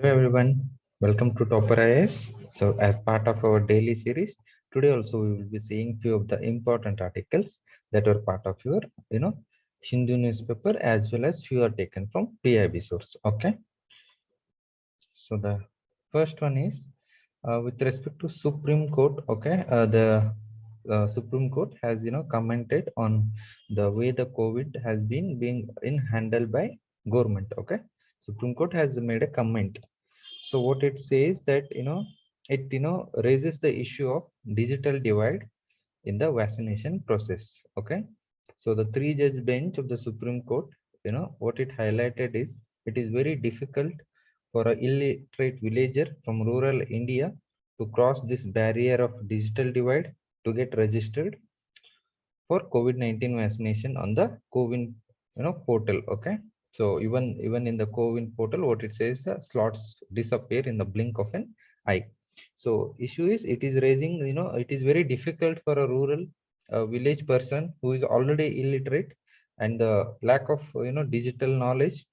Hello everyone, welcome to Topper IS. So as part of our daily series, today also we will be seeing few of the important articles that were part of your, Hindu newspaper, as well as few are taken from PIB source. Okay. So the first one is with respect to Supreme Court. Okay, the Supreme Court has commented on the way the COVID has been being handled by government. Okay, Supreme Court has made a comment. So what it says that it raises the issue of digital divide in the vaccination process. Okay, so the three-judge bench of the Supreme Court, what it highlighted is it is very difficult for an illiterate villager from rural India to cross this barrier of digital divide to get registered for COVID-19 vaccination on the COVID portal. Okay, so even in the COVID portal, what it says, slots disappear in the blink of an eye. So issue is it is raising, it is very difficult for a rural village person who is already illiterate and the lack of digital knowledge.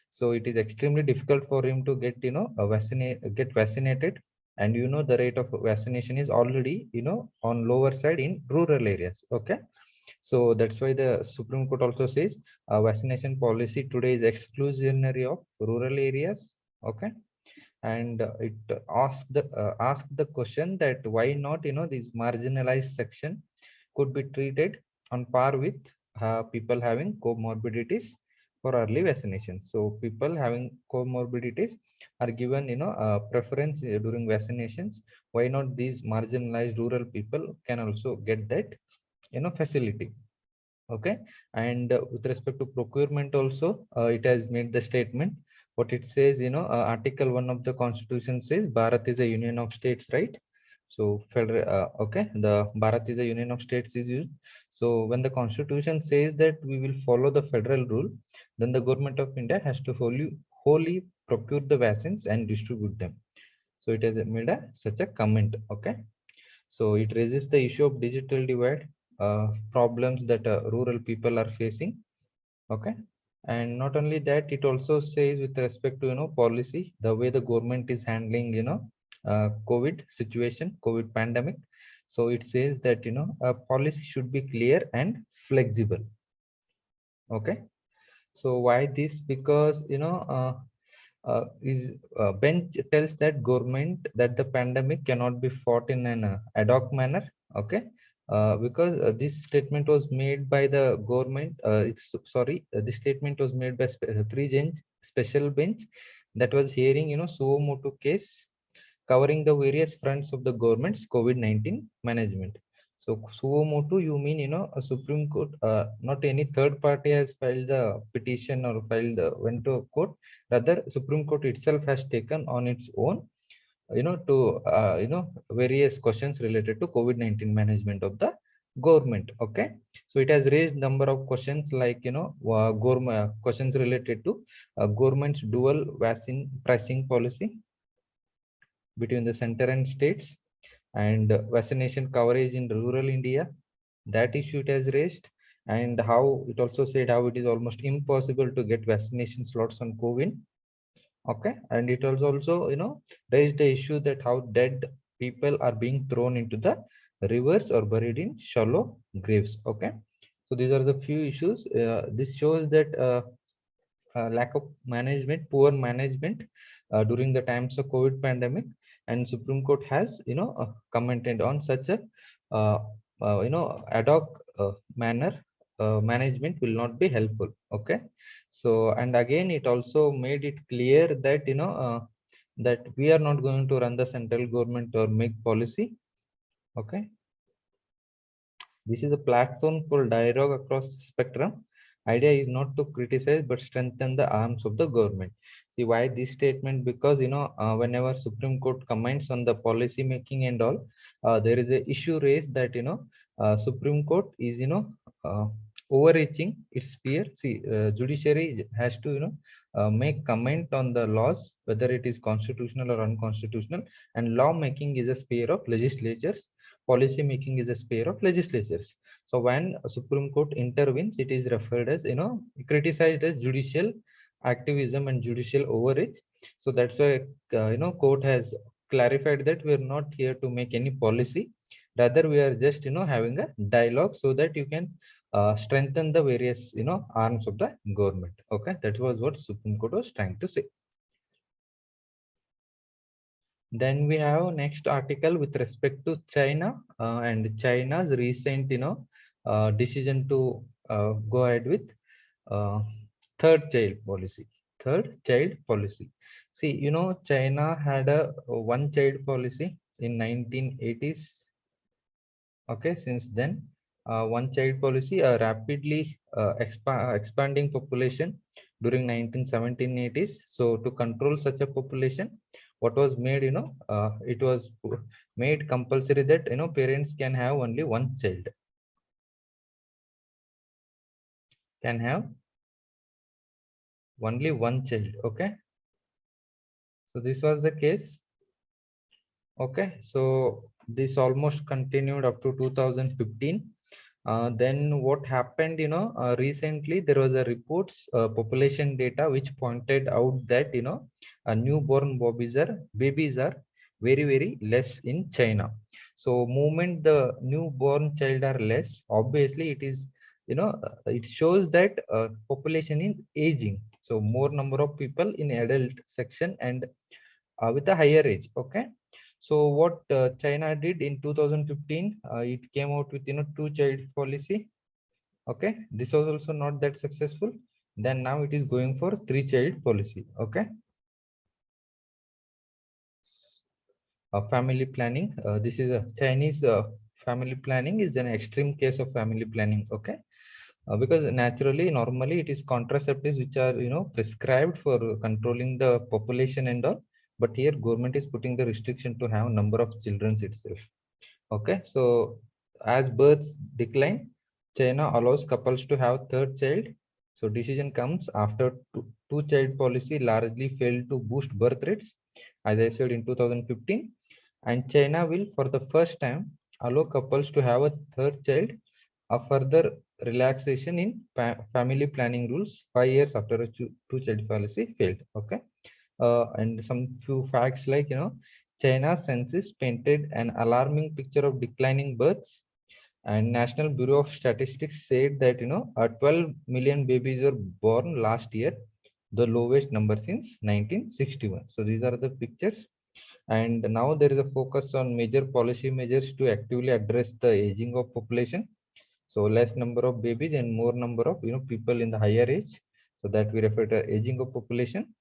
So it is extremely difficult for him to get get vaccinated. And the rate of vaccination is already on lower side in rural areas. Okay, so that's why the Supreme Court also says vaccination policy today is exclusionary of rural areas. Okay, and it ask the question that why not this marginalized section could be treated on par with people having comorbidities for early vaccination. So people having comorbidities are given preference during vaccinations. Why not these marginalized rural people can also get that facility? Okay, and with respect to procurement also, it has made the statement. What it says, article 1 of the constitution says Bharat is a union of states, right? So federal, okay, the Bharat is a union of states is used. So when the constitution says that we will follow the federal rule, then the government of India has to wholly procure the vaccines and distribute them. So it has made such a comment. Okay, so it raises the issue of digital divide, problems that rural people are facing. Okay, and not only that, it also says with respect to policy, the way the government is handling COVID situation, COVID pandemic. So it says that a policy should be clear and flexible. Okay, so why this? Because is bench tells that government that the pandemic cannot be fought in an ad hoc manner. Okay, because this statement was made by the government. Sorry, this statement was made by three-judge special bench that was hearing suo motu case covering the various fronts of the government's COVID-19 management. So suo motu, you mean a Supreme Court, not any third party has filed the petition or filed went to a court. Rather, Supreme Court itself has taken on its own, to various questions related to COVID-19 management of the government. Okay, so it has raised number of questions like government questions related to government's dual vaccine pricing policy between the center and states, and vaccination coverage in rural India. That issue it has raised, and how it also said how it is almost impossible to get vaccination slots on COVID. Okay, and it was also raised the issue that how dead people are being thrown into the rivers or buried in shallow graves. Okay, so these are the few issues. This shows that lack of management, poor management during the times of COVID pandemic, and Supreme Court has commented on such a ad hoc manner. Management will not be helpful. Okay, so and again it also made it clear that that we are not going to run the central government or make policy. Okay, this is a platform for dialogue across the spectrum. Idea is not to criticize but strengthen the arms of the government. See why this statement? Because whenever Supreme Court comments on the policy making and all, there is a issue raised that Supreme Court is overreaching its sphere. See, judiciary has to make comment on the laws whether it is constitutional or unconstitutional, and law making is a sphere of legislatures. Policy making is a sphere of legislatures. So when a Supreme Court intervenes, it is referred as criticized as judicial activism and judicial overreach. So that's why court has clarified that we are not here to make any policy, rather we are just having a dialogue so that you can strengthen the various arms of the government. Okay, that was what Supreme Court was trying to say. Then we have next article with respect to China and China's recent decision to go ahead with uh, third child policy. Third child policy. See, China had a one child policy in 1980s. Okay, since then, one child policy, a rapidly expanding population during 1980s. So to control such a population, what was made, it was made compulsory that parents can have only one child. Can have only one child. Okay. So this was the case. Okay, so this almost continued up to 2015. Then what happened, recently there was a reports population data which pointed out that newborn babies are very very less in China. So moment the newborn child are less, obviously it is it shows that population is aging. So more number of people in adult section and with a higher age. Okay, so what China did in 2015, it came out with two child policy. Okay, this was also not that successful. Then now it is going for three child policy. Okay, family planning. This is a Chinese family planning is an extreme case of family planning. Okay, because naturally, normally it is contraceptives which are prescribed for controlling the population and all. But here government is putting the restriction to have number of children itself. Okay, so as births decline, China allows couples to have third child. So decision comes after two child policy largely failed to boost birth rates, as I said in 2015. And China will, for the first time, allow couples to have a third child. A further relaxation in family planning rules 5 years after a two child policy failed. Okay, and some few facts like China's census painted an alarming picture of declining births, and National Bureau of Statistics said that 12 million babies were born last year, the lowest number since 1961. So these are the pictures, and now there is a focus on major policy measures to actively address the aging of population. So less number of babies and more number of people in the higher age, so that we refer to aging of population.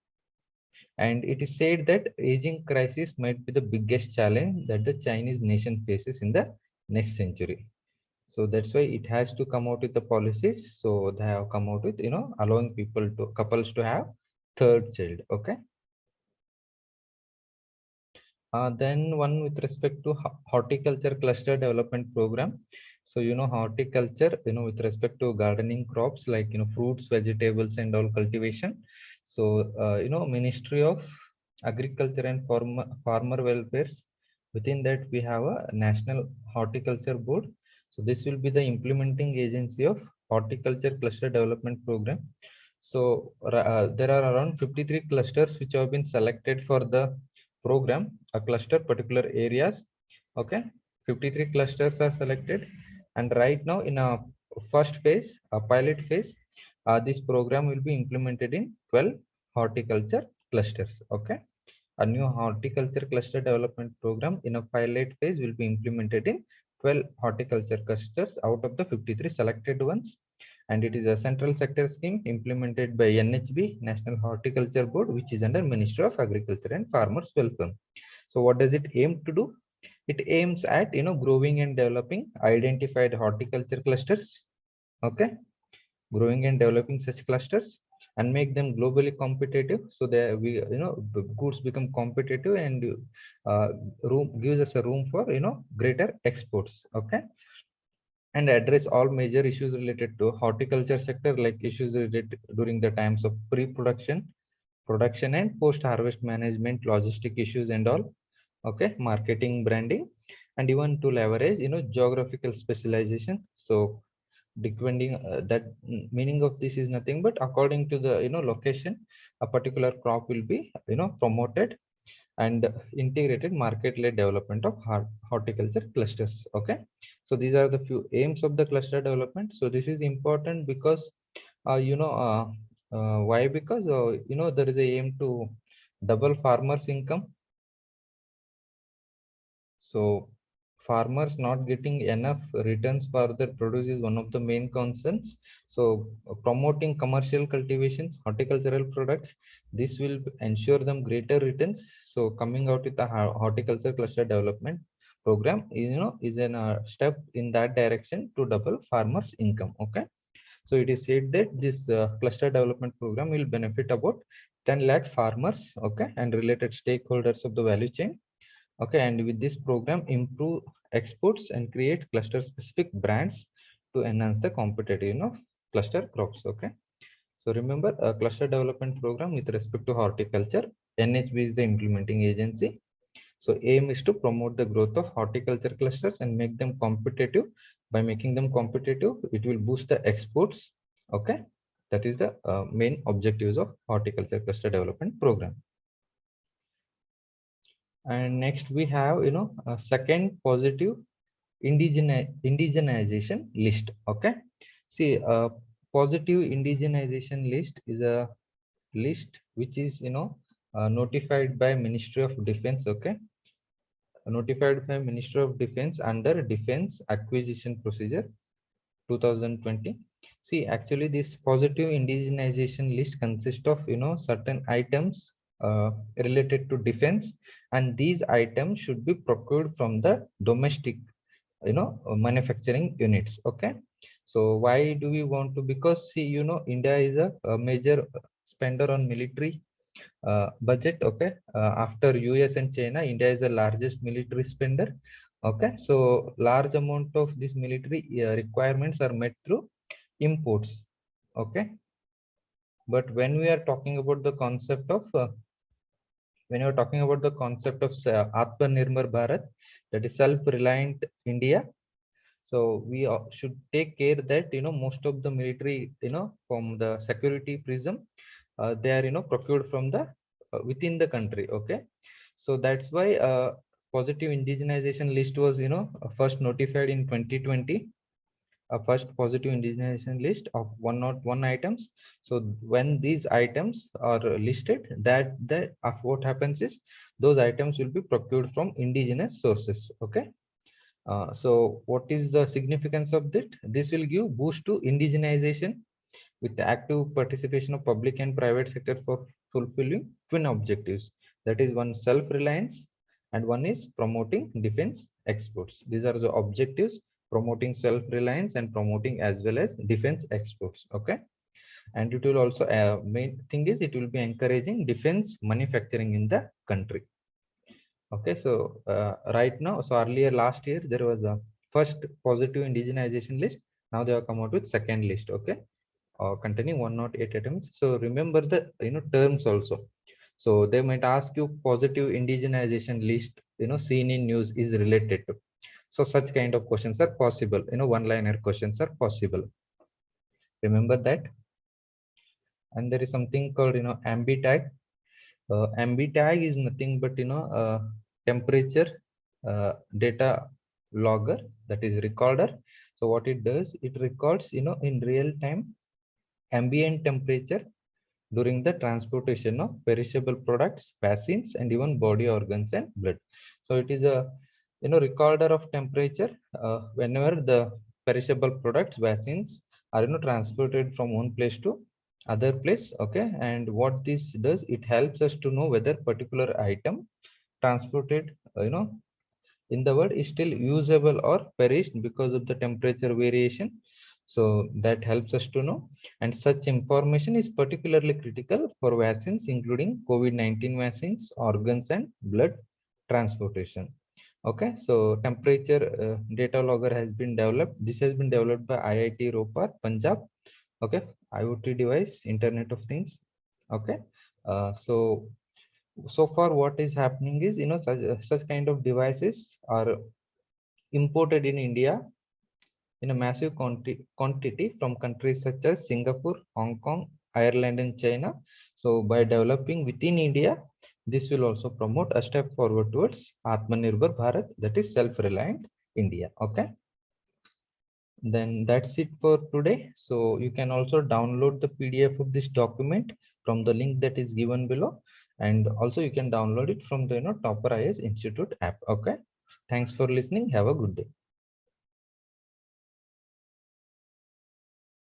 And it is said that aging crisis might be the biggest challenge that the Chinese nation faces in the next century. So that's why it has to come out with the policies. So they have come out with allowing couples to have third child. Okay. Then one with respect to horticulture cluster development program. So horticulture with respect to gardening crops like fruits, vegetables and all cultivation. So Ministry of Agriculture and Farmer Welfares, within that we have a National Horticulture Board. So this will be the implementing agency of horticulture cluster development program. So there are around 53 clusters which have been selected for the program, a cluster particular areas. Okay, 53 clusters are selected, and right now in a first phase, a pilot phase, this program will be implemented in 12 horticulture clusters. Okay, a new horticulture cluster development program in a pilot phase will be implemented in 12 horticulture clusters out of the 53 selected ones, and it is a central sector scheme implemented by NHB, National Horticulture Board, which is under Ministry of Agriculture and Farmers Welfare. So what does it aim to do? It aims at growing and developing identified horticulture clusters. Okay, growing and developing such clusters and make them globally competitive, so that we the goods become competitive and room gives us a room for greater exports. Okay, and address all major issues related to horticulture sector, like issues related during the times of pre-production, production and post-harvest management, logistic issues and all. Okay, marketing, branding, and even to leverage geographical specialization. So depending that meaning of this is nothing but according to the location, a particular crop will be promoted, and integrated market-led development of horticulture clusters. Okay, so these are the few aims of the cluster development. So this is important because why? Because there is a aim to double farmers income. So farmers not getting enough returns for their produce is one of the main concerns. So promoting commercial cultivations, horticultural products, this will ensure them greater returns. So coming out with the horticulture cluster development program, is a step in that direction to double farmers income. Okay, so it is said that this cluster development program will benefit about 10 lakh farmers, okay, and related stakeholders of the value chain. Okay, and with this program, improve exports and create cluster specific brands to enhance the competitive cluster crops. Okay, so remember a cluster development program with respect to horticulture, NHB is the implementing agency. So aim is to promote the growth of horticulture clusters and make them competitive. By making them competitive, it will boost the exports. Okay, that is the main objectives of horticulture cluster development program. And next we have a second positive indigenization list. Okay, see, positive indigenization list is a list which is notified by Ministry of Defense. Okay, notified by Ministry of Defense under Defense Acquisition Procedure 2020. See, actually this positive indigenization list consists of certain items related to defense, and these items should be procured from the domestic manufacturing units. Okay, so why do we want to? Because see, India is a major spender on military budget. Okay, after US and China, India is the largest military spender. Okay, so large amount of these military requirements are met through imports. Okay, but when we are talking about the concept of when you are talking about the concept of Atmanirbhar Bharat, that is self-reliant India, so we should take care that most of the military from the security prism, they are procured from the within the country. Okay, so that's why positive indigenization list was first notified in 2020, a first positive indigenization list of 101 items. So when these items are listed, that of what happens is those items will be procured from indigenous sources. Okay, so what is the significance of that? This will give boost to indigenization with the active participation of public and private sector for fulfilling twin objectives. That is, one self-reliance and one is promoting defense exports. These are the objectives: promoting self-reliance and promoting as well as defense exports. Okay, and it will also main thing is it will be encouraging defense manufacturing in the country. Okay, so right now, so earlier last year there was a first positive indigenization list. Now they have come out with second list. Okay, containing 108 items. So remember the terms also. So they might ask you positive indigenization list seen in news is related to. So such kind of questions are possible. One-liner questions are possible. Remember that. And there is something called ambi tag. MB tag is nothing but temperature data logger, that is recorder. So what it does, it records in real time ambient temperature during the transportation of perishable products, vaccines, and even body organs and blood. So it is a recorder of temperature whenever the perishable products, vaccines are transported from one place to other place. Okay, and what this does, it helps us to know whether particular item transported in the world is still usable or perished because of the temperature variation. So that helps us to know, and such information is particularly critical for vaccines including COVID-19 vaccines, organs and blood transportation. Okay, so temperature data logger has been developed. This has been developed by IIT Ropar, Punjab. Okay, IoT device, Internet of Things. Okay, so far what is happening is such kind of devices are imported in India in a massive quantity from countries such as Singapore, Hong Kong, Ireland, and China. So by developing within India, this will also promote a step forward towards Atmanirbhar Bharat, that is self-reliant India. Okay. Then that's it for today. So you can also download the PDF of this document from the link that is given below, and also you can download it from the Topper IAS Institute app. Okay. Thanks for listening. Have a good day.